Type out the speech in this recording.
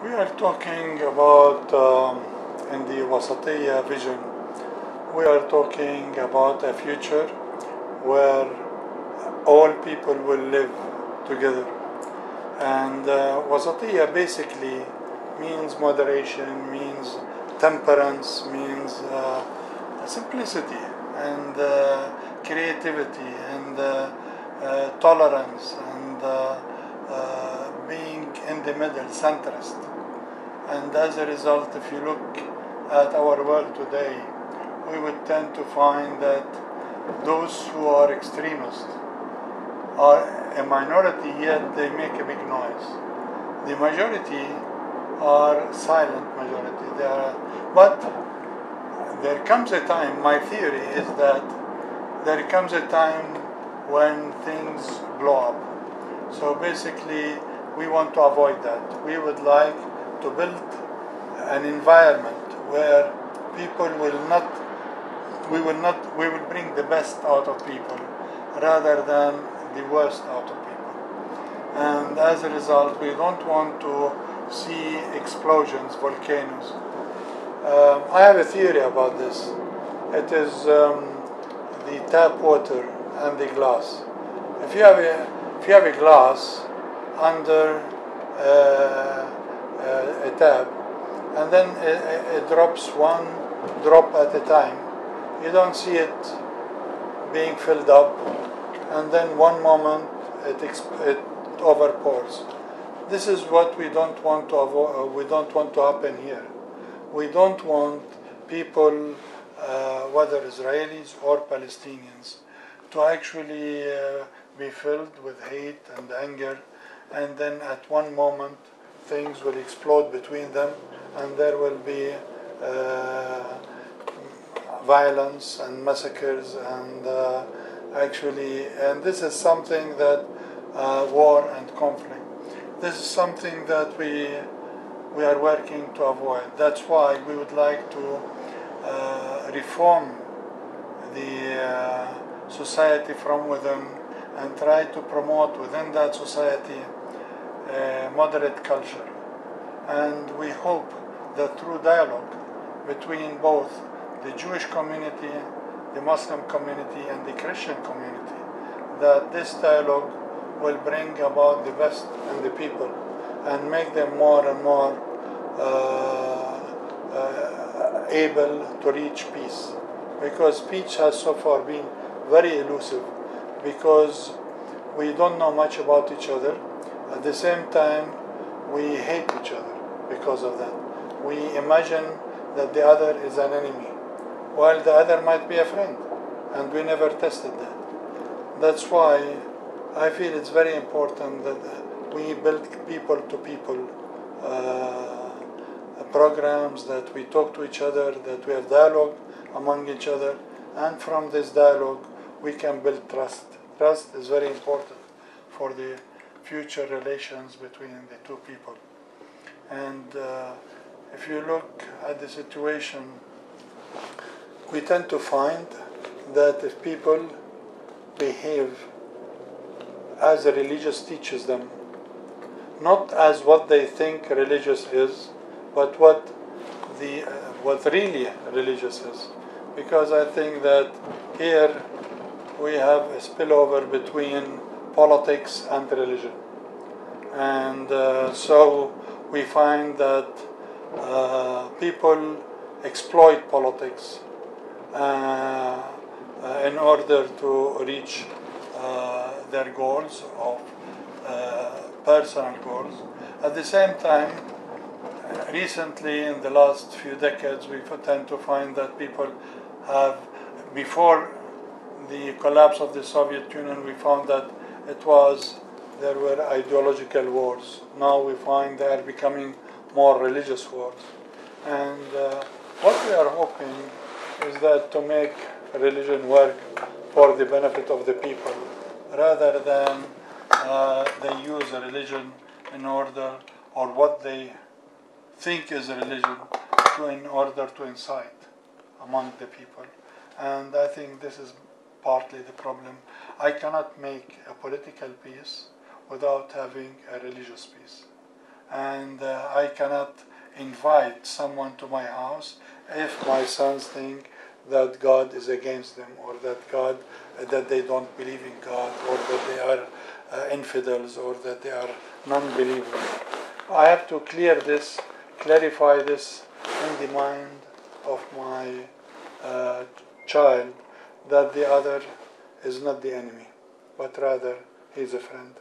We are talking about, in the Wasatiyya vision, we are talking about a future where all people will live together. And Wasatiyya basically means moderation, means temperance, means simplicity and creativity and tolerance and being in the middle, centrist. And as a result, if you look at our world today, we would tend to find that those who are extremists are a minority, yet they make a big noise. The majority are silent majority. But there comes a time, my theory is that there comes a time when things blow up. So basically, we want to avoid that. We would like to build an environment where people we will bring the best out of people rather than the worst out of people. And as a result, we don't want to see explosions, volcanoes. I have a theory about this. It is the tap water and the glass. If you have a glass under a tap, and then it drops one drop at a time, you don't see it being filled up, and then one moment it overpours. This is what we don't want to avoid. We don't want to happen here. We don't want people, whether Israelis or Palestinians, to actually be filled with hate and anger, and then at one moment things will explode between them, and there will be violence and massacres, and and this is something that war and conflict. This is something that we are working to avoid. That's why we would like to reform the society from within and try to promote within that society a moderate culture. And we hope that through dialogue between both the Jewish community, the Muslim community, and the Christian community, that this dialogue will bring about the best in the people and make them more and more able to reach peace. Because peace has so far been very elusive, because we don't know much about each other. At the same time, we hate each other because of that. We imagine that the other is an enemy, while the other might be a friend, and we never tested that. That's why I feel it's very important that we build people-to-people programs, that we talk to each other, that we have dialogue among each other, and from this dialogue we can build trust. Trust is very important for the future relations between the two people. And if you look at the situation, we tend to find that if people behave as the religious teaches them, not as what they think religious is, but what really religious is. Because I think that here we have a spillover between politics and religion. And so we find that people exploit politics in order to reach their goals of personal goals. At the same time, recently in the last few decades, we tend to find that people have, before the collapse of the Soviet Union, we found that there were ideological wars. Now we find they are becoming more religious wars. And what we are hoping is that to make religion work for the benefit of the people, rather than they use a religion in order, or what they think is a religion, in order to incite among the people. And I think this is partly the problem. I cannot make a political peace without having a religious peace. and I cannot invite someone to my house if my sons think that God is against them, or that they don't believe in God, or that they are infidels, or that they are non-believers. I have to clarify this in the mind of my child, that the other is not the enemy, but rather he's a friend.